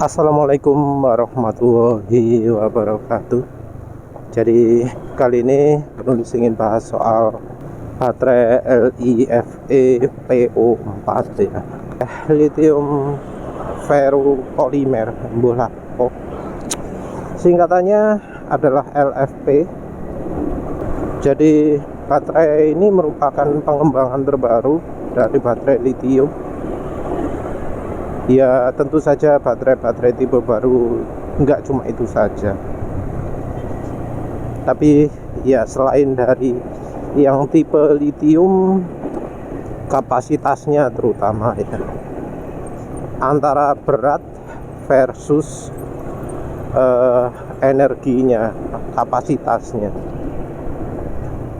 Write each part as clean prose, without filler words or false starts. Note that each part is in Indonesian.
Assalamualaikum warahmatullahi wabarakatuh. Jadi kali ini penulis ingin bahas soal baterai LiFe PO4 ya. Lithium ferropolymer bola. Singkatannya adalah LFP. Jadi baterai ini merupakan pengembangan terbaru dari baterai lithium. Ya tentu saja baterai tipe baru enggak cuma itu saja, tapi ya selain dari yang tipe lithium, kapasitasnya terutama ya, antara berat versus energinya, kapasitasnya,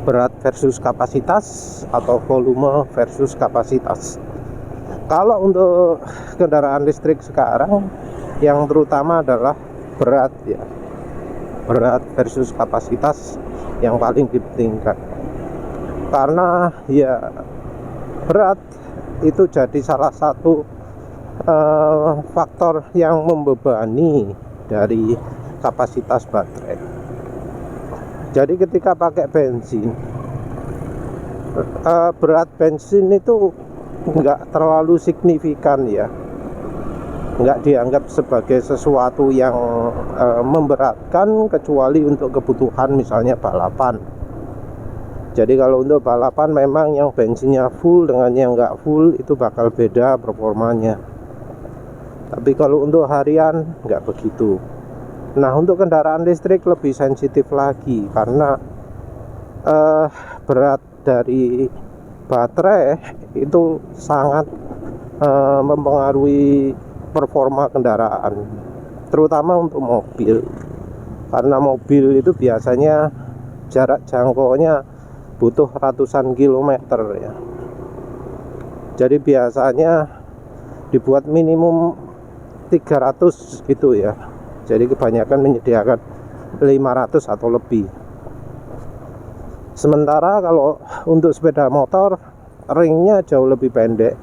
berat versus kapasitas atau volume versus kapasitas. Kalau untuk kendaraan listrik sekarang yang terutama adalah berat ya, berat versus kapasitas yang paling dipentingkan, karena ya berat itu jadi salah satu faktor yang membebani dari kapasitas baterai. Jadi ketika pakai bensin, berat bensin itu nggak terlalu signifikan ya, nggak dianggap sebagai sesuatu yang memberatkan, kecuali untuk kebutuhan misalnya balapan. Jadi kalau untuk balapan memang yang bensinnya full dengan yang nggak full itu bakal beda performanya. Tapi kalau untuk harian nggak begitu. Nah untuk kendaraan listrik lebih sensitif lagi, karena berat dari baterai itu sangat mempengaruhi performa kendaraan, terutama untuk mobil, karena mobil itu biasanya jarak jangkaunya butuh ratusan kilometer ya. Jadi biasanya dibuat minimum 300 gitu ya. Jadi kebanyakan menyediakan 500 atau lebih. Sementara kalau untuk sepeda motor, ringnya jauh lebih pendek.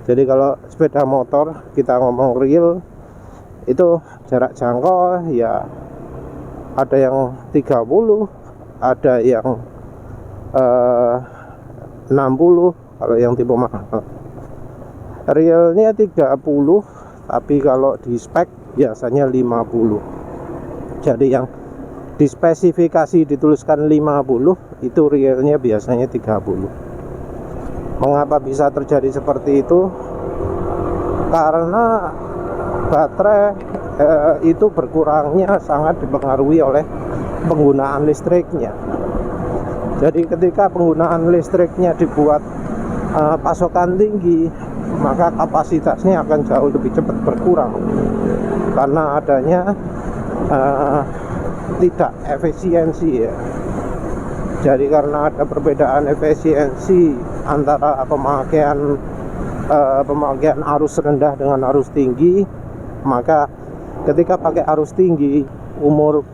Jadi kalau sepeda motor kita ngomong real, itu jarak jangkau ya ada yang 30, ada yang 60 kalau yang tipe mahal. Realnya 30, tapi kalau di spek biasanya 50. Jadi yang di spesifikasi dituliskan 50, itu realnya biasanya 30. Mengapa bisa terjadi seperti itu? Karena baterai itu berkurangnya sangat dipengaruhi oleh penggunaan listriknya. Jadi ketika penggunaan listriknya dibuat pasokan tinggi, maka kapasitasnya akan jauh lebih cepat berkurang, karena adanya tidak efisiensi ya. Jadi karena ada perbedaan efisiensi antara pemakaian arus rendah dengan arus tinggi, maka ketika pakai arus tinggi, umur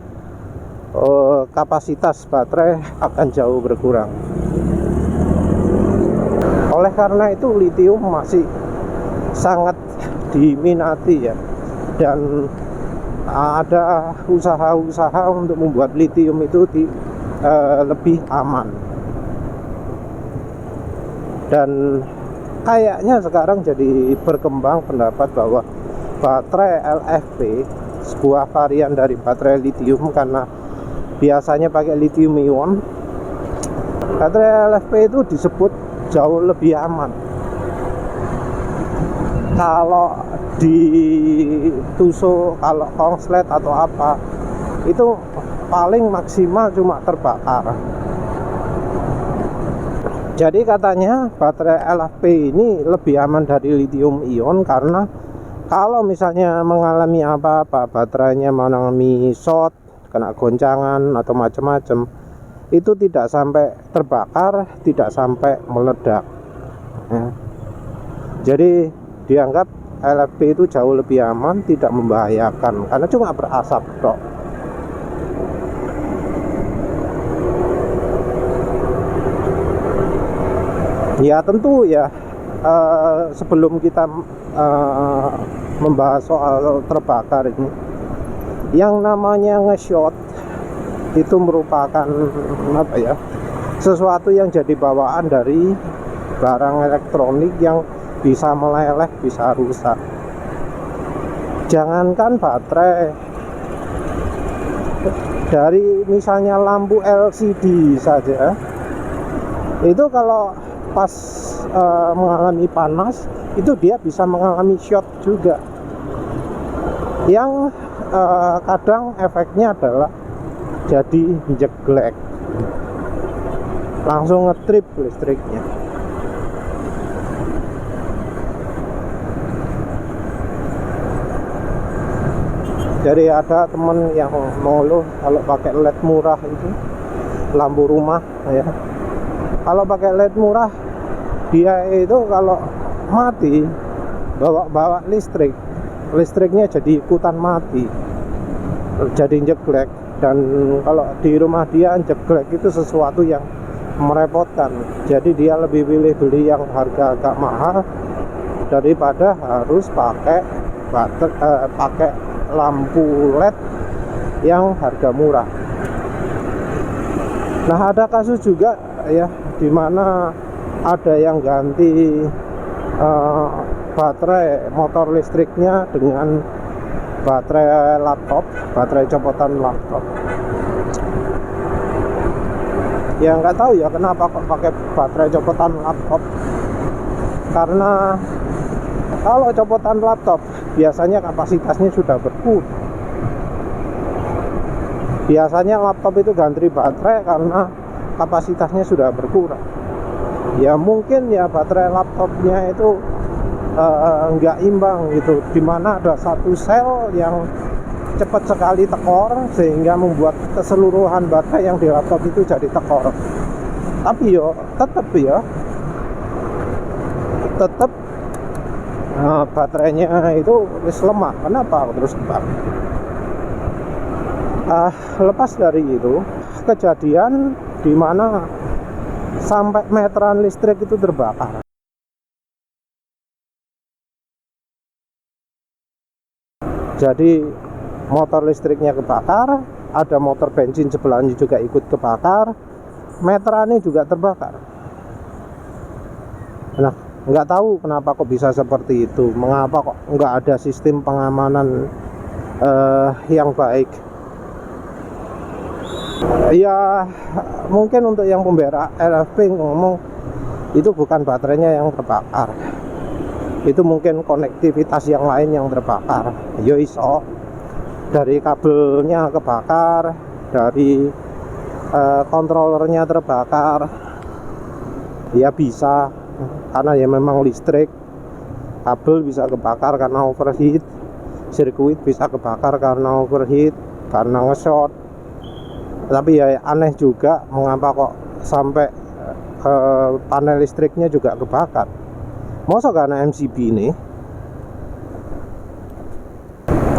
kapasitas baterai akan jauh berkurang. Oleh karena itu lithium masih sangat diminati ya, dan ada usaha-usaha untuk membuat lithium itu lebih aman. Dan kayaknya sekarang jadi berkembang pendapat bahwa baterai LFP, sebuah varian dari baterai lithium, karena biasanya pakai lithium ion, baterai LFP itu disebut jauh lebih aman. Kalau ditusuk, kalau konslet atau apa, itu paling maksimal cuma terbakar. Jadi katanya baterai LFP ini lebih aman dari lithium ion, karena kalau misalnya mengalami apa-apa, baterainya mengalami short, kena goncangan atau macam-macam, itu tidak sampai terbakar, tidak sampai meledak ya. Jadi dianggap LFP itu jauh lebih aman, tidak membahayakan, karena cuma berasap kok. Ya tentu ya, sebelum kita eh, membahas soal terbakar ini. Yang namanya nge-shot itu merupakan apa ya, sesuatu yang jadi bawaan dari barang elektronik yang bisa meleleh, bisa rusak. Jangankan baterai, dari misalnya lampu LCD saja itu kalau pas mengalami panas itu dia bisa mengalami short juga, yang kadang efeknya adalah jadi jeglek, langsung ngetrip listriknya. Jadi ada temen yang mengeluh kalau pakai LED murah itu, lampu rumah ya, kalau pakai LED murah dia itu kalau mati bawa listriknya jadi ikutan mati, jadi jeglek. Dan kalau di rumah dia jeglek itu sesuatu yang merepotkan, jadi dia lebih pilih beli yang harga agak mahal daripada harus pakai lampu LED yang harga murah. Nah, ada kasus juga ya, dimana ada yang ganti baterai motor listriknya dengan baterai laptop, baterai copotan laptop. Ya nggak tahu ya kenapa kok pakai baterai copotan laptop, karena kalau copotan laptop biasanya kapasitasnya sudah berkurang. Biasanya laptop itu ganti baterai karena kapasitasnya sudah berkurang. Ya mungkin ya baterai laptopnya itu nggak imbang gitu, dimana ada satu sel yang cepat sekali tekor sehingga membuat keseluruhan baterai yang di laptop itu jadi tekor. Tapi yo tetap baterainya itu wis lemah. Kenapa terus kebak? Lepas dari itu, kejadian di mana sampai meteran listrik itu terbakar. Jadi motor listriknya kebakar, ada motor bensin sebelahnya juga ikut kebakar, meterannya juga terbakar. Nah, nggak tahu kenapa kok bisa seperti itu, mengapa kok nggak ada sistem pengamanan yang baik. Ya mungkin untuk yang pembela LFP ngomong itu bukan baterainya yang terbakar, itu mungkin konektivitas yang lain yang terbakar. Yo iso dari kabelnya kebakar, dari kontrolernya terbakar, ya bisa, karena ya memang listrik. Kabel bisa kebakar karena overheat, sirkuit bisa kebakar karena overheat, karena nge-short. Tapi ya aneh juga mengapa kok sampai panel listriknya juga kebakar. Masa karena MCB ini.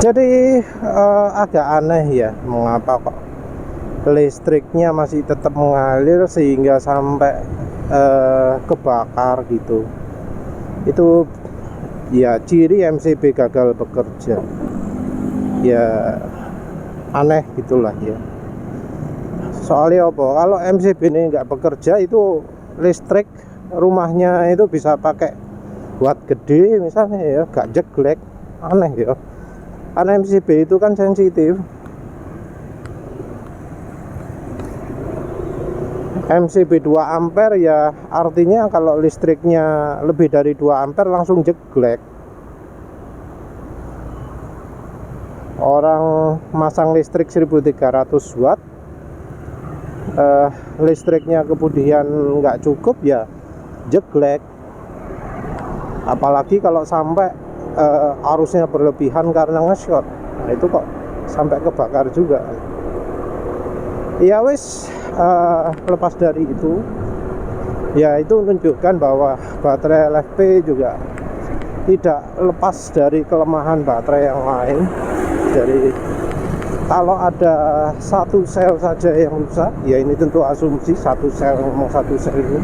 Jadi agak aneh ya, mengapa kok listriknya masih tetap mengalir sehingga sampai kebakar gitu. Itu ya ciri MCB gagal bekerja. Ya aneh gitulah ya. Soalnya apa? Kalau MCB ini nggak bekerja, itu listrik rumahnya itu bisa pakai watt gede misalnya ya, nggak jeglek. Aneh ya, karena MCB itu kan sensitif. MCB 2 ampere ya artinya kalau listriknya lebih dari 2 ampere langsung jeglek. Orang masang listrik 1300 watt, listriknya kemudian nggak cukup ya jeglek. Apalagi kalau sampai arusnya berlebihan karena nge-short, nah itu kok sampai kebakar juga. Ya wis, lepas dari itu ya itu menunjukkan bahwa baterai LFP juga tidak lepas dari kelemahan baterai yang lain. Jadi kalau ada satu sel saja yang rusak, ya ini tentu asumsi satu sel ini.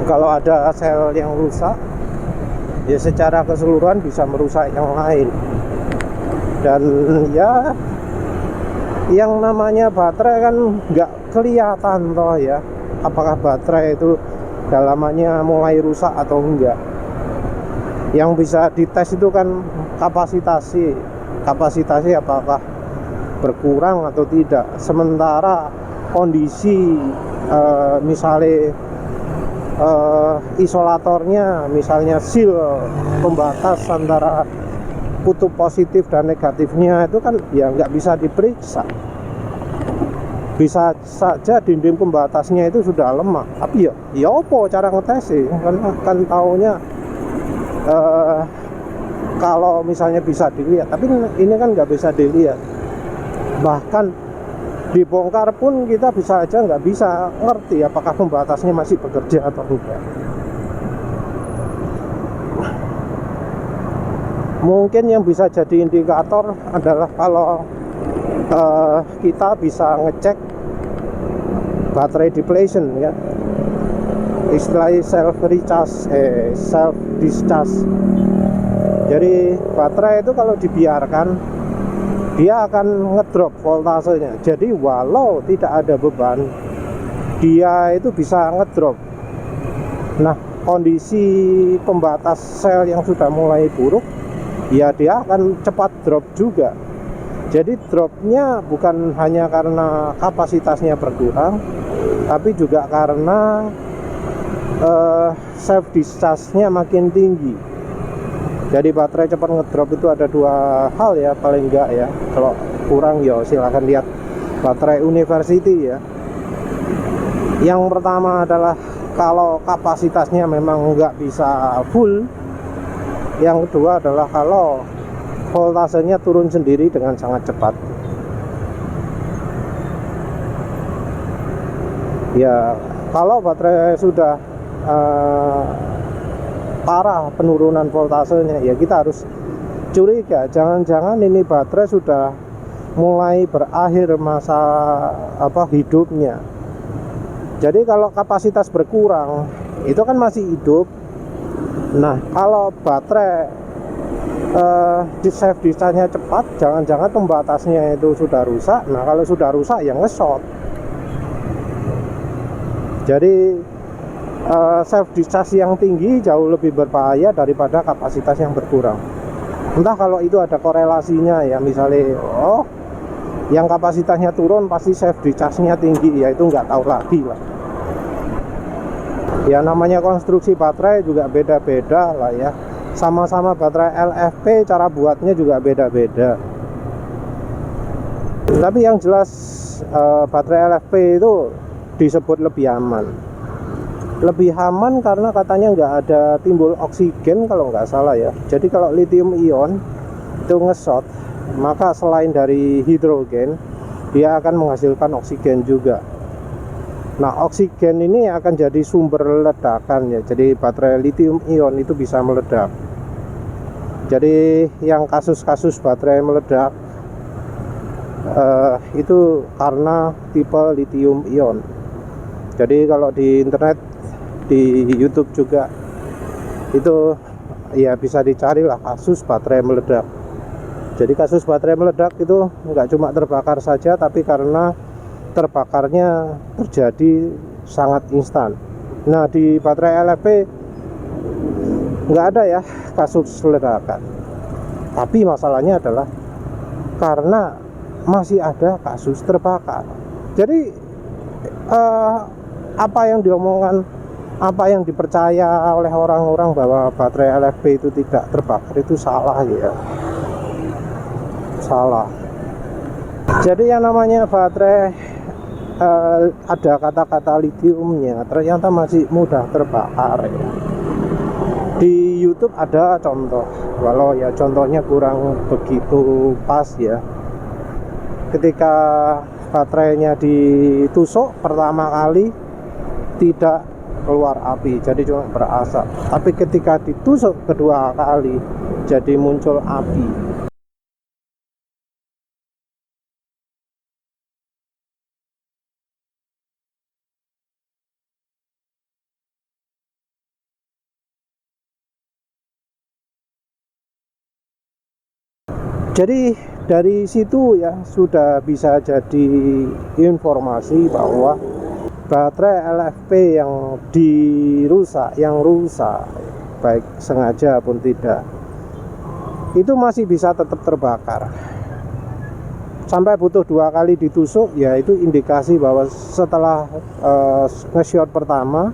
Kalau ada sel yang rusak, ya secara keseluruhan bisa merusak yang lain. Dan ya yang namanya baterai kan nggak kelihatan toh ya, apakah baterai itu dalamannya mulai rusak atau enggak. Yang bisa dites itu kan kapasitasnya apakah berkurang atau tidak. Sementara kondisi misalnya isolatornya, misalnya seal pembatas antara kutub positif dan negatifnya itu kan ya nggak bisa diperiksa. Bisa saja dinding pembatasnya itu sudah lemah, tapi ya apa cara ngetesnya kan taunya kalau misalnya bisa dilihat, tapi ini kan nggak bisa dilihat. Bahkan dibongkar pun kita bisa aja nggak bisa ngerti apakah pembatasnya masih bekerja atau enggak. Mungkin yang bisa jadi indikator adalah kalau kita bisa ngecek baterai depletion ya, istilahnya self discharge. Jadi baterai itu kalau dibiarkan dia akan ngedrop voltasenya. Jadi walau tidak ada beban, dia itu bisa ngedrop. Nah, kondisi pembatas sel yang sudah mulai buruk, ya dia akan cepat drop juga. Jadi dropnya bukan hanya karena kapasitasnya berkurang, tapi juga karena self discharge-nya makin tinggi. Jadi baterai cepat ngedrop itu ada dua hal ya, paling enggak ya. Kalau kurang ya silahkan lihat baterai University ya. Yang pertama adalah kalau kapasitasnya memang nggak bisa full. Yang kedua adalah kalau voltasenya turun sendiri dengan sangat cepat. Ya kalau baterai sudah parah penurunan voltasenya, ya kita harus curiga, jangan-jangan ini baterai sudah mulai berakhir masa hidupnya. Jadi kalau kapasitas berkurang itu kan masih hidup. Nah, kalau baterai di self discharge-nya cepat, jangan-jangan pembatasnya itu sudah rusak. Nah, kalau sudah rusak ya nge-short. Jadi self discharge yang tinggi jauh lebih berbahaya daripada kapasitas yang berkurang. Entah kalau itu ada korelasinya ya, misalnya yang kapasitasnya turun pasti self discharge-nya tinggi, ya itu nggak tahu lagi lah. Ya namanya konstruksi baterai juga beda-beda lah ya. Sama-sama baterai LFP, cara buatnya juga beda-beda. Tapi yang jelas baterai LFP itu disebut lebih aman. Lebih aman karena katanya nggak ada timbul oksigen kalau nggak salah ya. Jadi kalau lithium ion itu nge-short, maka selain dari hidrogen, dia akan menghasilkan oksigen juga. Nah, oksigen ini akan jadi sumber ledakan ya. Jadi baterai lithium ion itu bisa meledak. Jadi yang kasus-kasus baterai meledak itu karena tipe lithium ion. Jadi kalau di internet, di YouTube juga itu ya bisa dicari lah kasus baterai meledak. Jadi kasus baterai meledak itu nggak cuma terbakar saja, tapi karena terbakarnya terjadi sangat instan. Nah, di baterai LFP nggak ada ya kasus ledakan. Tapi masalahnya adalah karena masih ada kasus terbakar. Jadi apa yang diomongkan, apa yang dipercaya oleh orang-orang bahwa baterai LFP itu tidak terbakar itu salah ya. Salah. Jadi yang namanya baterai ada kata-kata lithiumnya ternyata masih mudah terbakar ya. Di YouTube ada contoh, walau ya contohnya kurang begitu pas ya. Ketika baterainya ditusuk pertama kali tidak keluar api, jadi cuma berasap. Tapi ketika ditusuk kedua kali jadi muncul api. Jadi dari situ ya sudah bisa jadi informasi bahwa baterai LFP yang rusak baik sengaja pun tidak, itu masih bisa tetap terbakar. Sampai butuh 2 kali ditusuk, ya itu indikasi bahwa setelah nge-short pertama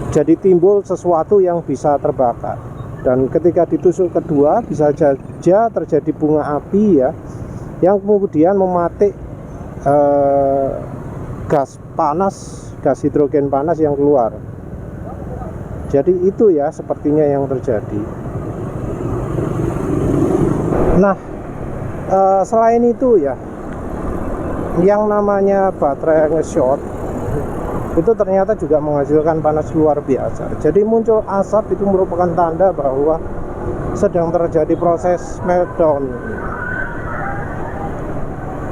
jadi timbul sesuatu yang bisa terbakar. Dan ketika ditusuk kedua bisa saja terjadi bunga api ya, yang kemudian mematik gas panas, gas hidrogen panas yang keluar. Jadi itu ya sepertinya yang terjadi. Nah, selain itu ya, yang namanya baterai nge-short itu ternyata juga menghasilkan panas luar biasa. Jadi muncul asap itu merupakan tanda bahwa sedang terjadi proses meltdown.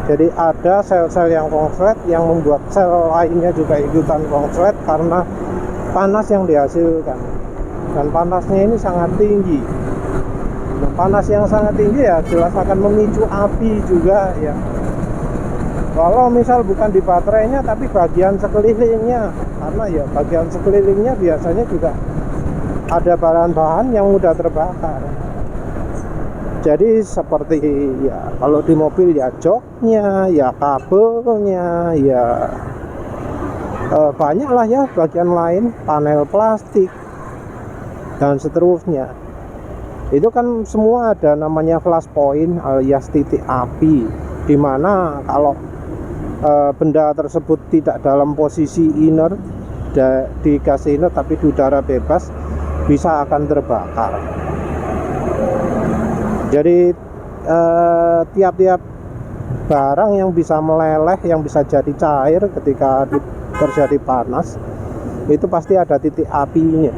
Jadi ada sel-sel yang konslet yang membuat sel lainnya juga ikutan konslet karena panas yang dihasilkan. Dan panasnya ini sangat tinggi. Nah, panas yang sangat tinggi ya jelas akan memicu api juga ya. Kalau misal bukan di baterainya tapi bagian sekelilingnya, karena ya bagian sekelilingnya biasanya juga ada bahan-bahan yang mudah terbakar. Jadi seperti ya kalau di mobil ya joknya, ya kabelnya, ya banyak lah ya bagian lain, panel plastik dan seterusnya. Itu kan semua ada namanya flash point alias titik api, dimana kalau benda tersebut tidak dalam posisi inert di gas inert tapi di udara bebas, bisa akan terbakar. Jadi tiap-tiap barang yang bisa meleleh, yang bisa jadi cair ketika terjadi panas, itu pasti ada titik apinya.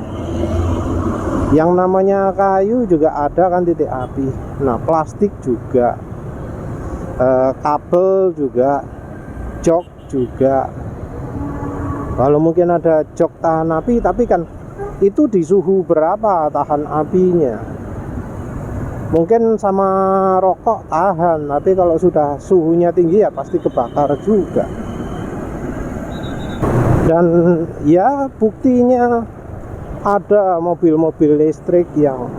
Yang namanya kayu juga ada kan titik api. Nah, plastik juga, kabel juga, jok juga. Kalau mungkin ada jok tahan api, tapi kan itu di suhu berapa tahan apinya. Mungkin sama rokok tahan, tapi kalau sudah suhunya tinggi ya pasti kebakar juga. Dan ya buktinya ada mobil-mobil listrik yang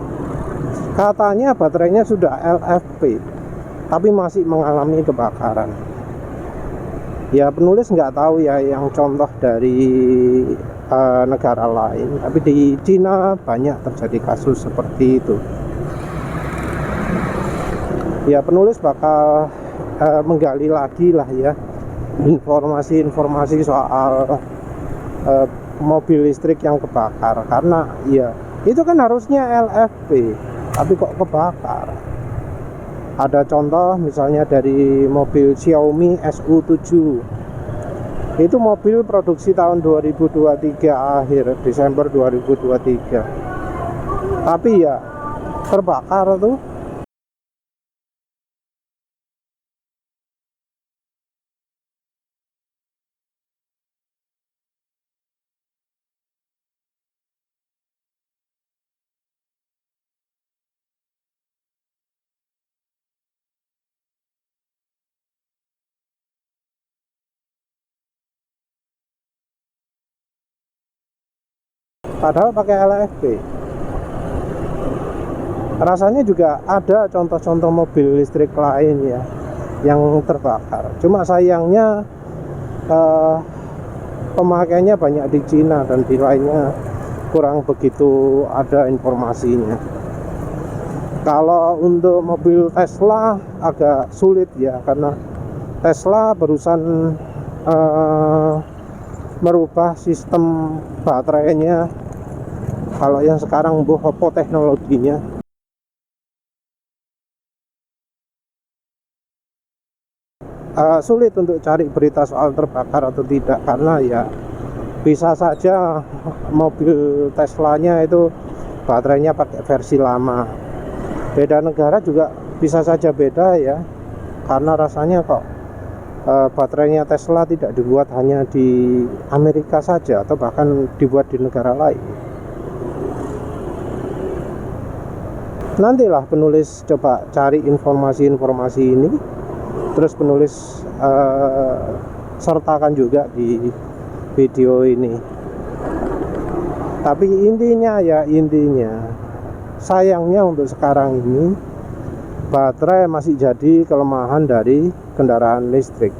katanya baterainya sudah LFP tapi masih mengalami kebakaran. Ya penulis nggak tahu ya yang contoh dari negara lain, tapi di Cina banyak terjadi kasus seperti itu. Ya penulis bakal menggali lagi lah ya informasi-informasi soal mobil listrik yang kebakar, karena ya itu kan harusnya LFP tapi kok kebakar. Ada contoh misalnya dari mobil Xiaomi SU7. Itu mobil produksi tahun 2023 akhir, Desember 2023. Tapi ya terbakar tuh. Padahal pakai LFP. Rasanya juga ada contoh-contoh mobil listrik lain ya yang terbakar. Cuma sayangnya pemakainya banyak di Cina dan di lainnya kurang begitu ada informasinya. Kalau untuk mobil Tesla agak sulit ya, karena Tesla barusan merubah sistem baterainya. Kalau yang sekarang Oppo teknologinya, sulit untuk cari berita soal terbakar atau tidak, karena ya bisa saja mobil Teslanya itu baterainya pakai versi lama. Beda negara juga bisa saja beda ya, karena rasanya kok baterainya Tesla tidak dibuat hanya di Amerika saja atau bahkan dibuat di negara lain. Nantilah penulis coba cari informasi-informasi ini, terus penulis sertakan juga di video ini. Tapi intinya sayangnya untuk sekarang ini baterai masih jadi kelemahan dari kendaraan listrik.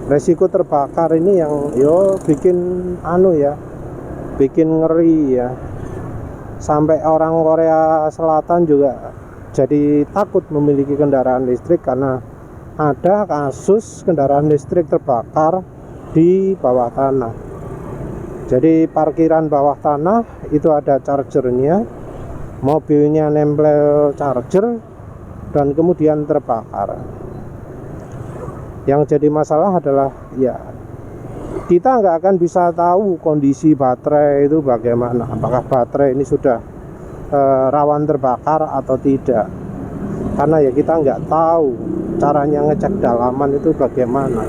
Resiko terbakar ini yang bikin bikin ngeri ya. Sampai orang Korea Selatan juga jadi takut memiliki kendaraan listrik karena ada kasus kendaraan listrik terbakar di bawah tanah. Jadi parkiran bawah tanah itu ada chargernya, mobilnya nempel charger dan kemudian terbakar. Yang jadi masalah adalah kita nggak akan bisa tahu kondisi baterai itu bagaimana, apakah baterai ini sudah rawan terbakar atau tidak, karena kita nggak tahu caranya ngecek dalaman itu bagaimana.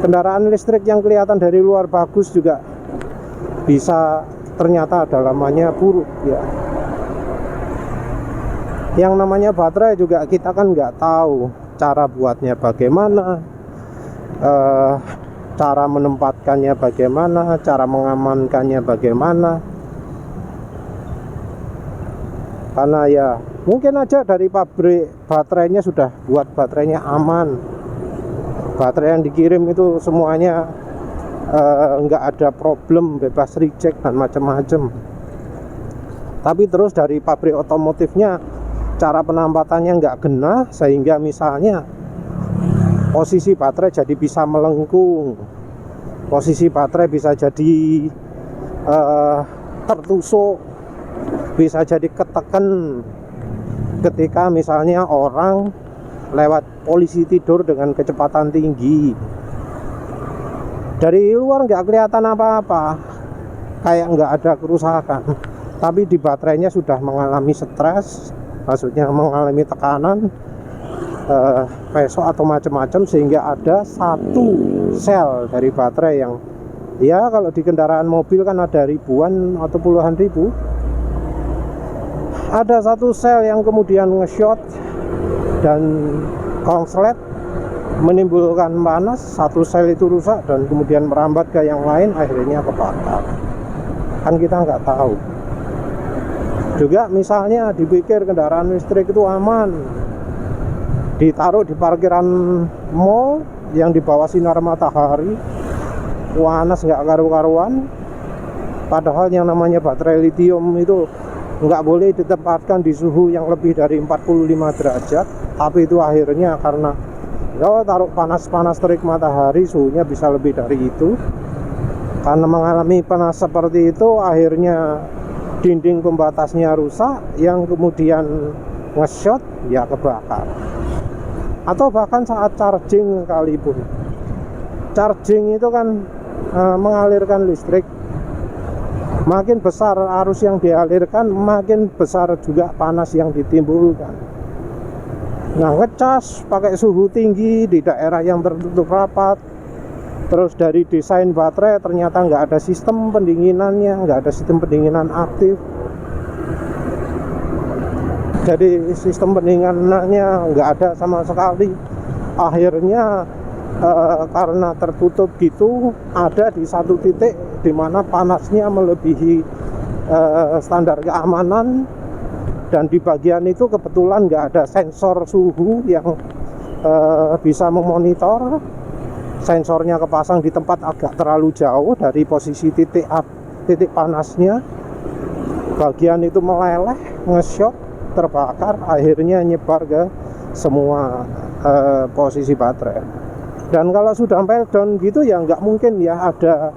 Kendaraan listrik yang kelihatan dari luar bagus juga bisa ternyata dalamannya buruk ya. Yang namanya baterai juga kita kan nggak tahu cara buatnya bagaimana, cara menempatkannya bagaimana, cara mengamankannya bagaimana. Karena mungkin aja dari pabrik baterainya sudah buat baterainya aman, baterai yang dikirim itu semuanya nggak ada problem, bebas reject dan macam-macam. Tapi terus dari pabrik otomotifnya cara penampatannya nggak kena, sehingga misalnya posisi baterai jadi bisa melengkung, posisi baterai bisa jadi tertusuk, bisa jadi ketekan ketika misalnya orang lewat polisi tidur dengan kecepatan tinggi. Dari luar nggak kelihatan apa-apa, kayak nggak ada kerusakan, tapi di baterainya sudah mengalami stres, maksudnya mengalami tekanan, pesok atau macam-macam, sehingga ada satu sel dari baterai yang kalau di kendaraan mobil kan ada ribuan atau puluhan ribu, ada satu sel yang kemudian nge-short dan konslet, menimbulkan panas, satu sel itu rusak dan kemudian merambat ke yang lain, akhirnya kebakar. Kan kita nggak tahu. Juga misalnya dipikir kendaraan listrik itu aman, ditaruh di parkiran mall yang di bawah sinar matahari, panas nggak karu-karuan, padahal yang namanya baterai lithium itu nggak boleh ditempatkan di suhu yang lebih dari 45 derajat. Tapi itu akhirnya karena taruh panas-panas terik matahari, suhunya bisa lebih dari itu. Karena mengalami panas seperti itu, akhirnya dinding pembatasnya rusak, yang kemudian nge-shot, kebakar. Atau bahkan saat charging sekalipun, charging itu kan mengalirkan listrik. Makin besar arus yang dialirkan, makin besar juga panas yang ditimbulkan. Nah, ngecas pakai suhu tinggi di daerah yang tertutup rapat, terus dari desain baterai ternyata nggak ada sistem pendinginannya, nggak ada sistem pendinginan aktif. Jadi sistem pendinginannya nggak ada sama sekali. Akhirnya karena tertutup gitu, ada di satu titik di mana panasnya melebihi standar keamanan, dan di bagian itu kebetulan nggak ada sensor suhu yang bisa memonitor. Sensornya kepasang di tempat agak terlalu jauh dari posisi titik panasnya. Bagian itu meleleh, nge-shock, terbakar, akhirnya nyebar ke semua posisi baterai. Dan kalau sudah meltdown gitu nggak mungkin ada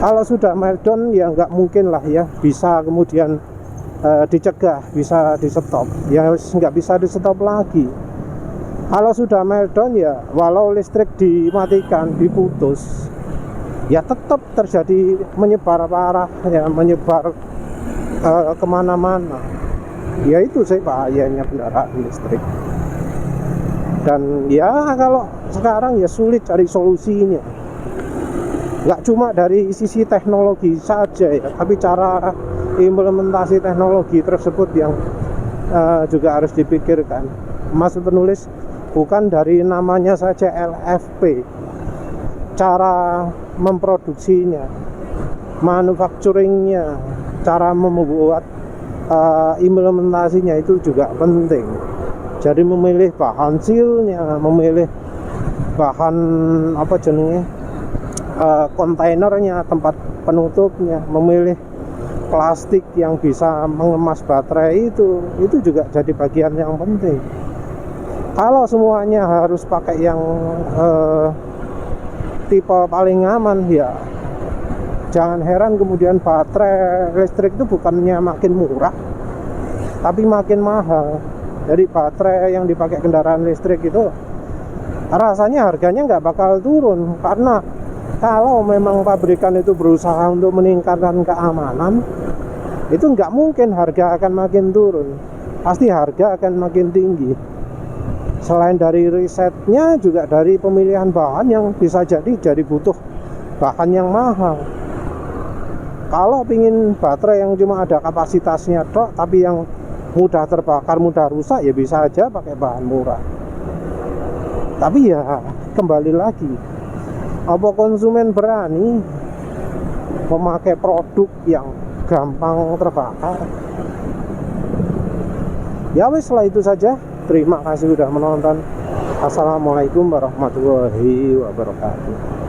kalau sudah meltdown nggak mungkin lah bisa kemudian dicegah, bisa di stop, nggak bisa di stop lagi. Kalau sudah meltdown walau listrik dimatikan, diputus, tetap terjadi, menyebar parah, menyebar kemana-mana. Itu sih bahayanya kendaraan listrik. Dan kalau sekarang sulit cari solusinya. nggak cuma dari sisi teknologi saja ya, tapi cara implementasi teknologi tersebut yang juga harus dipikirkan. Mas penulis, bukan dari namanya saja LFP, cara memproduksinya, manufacturingnya, cara membuat implementasinya itu juga penting. Jadi memilih bahan sealnya, memilih bahan apa jenenge, kontainernya, tempat penutupnya, memilih plastik yang bisa mengemas baterai itu juga jadi bagian yang penting. Kalau semuanya harus pakai yang tipe paling aman, ya jangan heran kemudian baterai listrik itu bukannya makin murah, tapi makin mahal. Jadi baterai yang dipakai kendaraan listrik itu rasanya harganya nggak bakal turun, karena kalau memang pabrikan itu berusaha untuk meningkatkan keamanan, itu nggak mungkin harga akan makin turun, pasti harga akan makin tinggi. Selain dari risetnya, juga dari pemilihan bahan yang bisa jadi butuh bahan yang mahal. Kalau pingin baterai yang cuma ada kapasitasnya tok, tapi yang mudah terbakar, mudah rusak, ya bisa aja pakai bahan murah. Tapi ya kembali lagi, apa konsumen berani memakai produk yang gampang terbakar? Ya wes, setelah itu saja. Terima kasih sudah menonton. Assalamualaikum warahmatullahi wabarakatuh.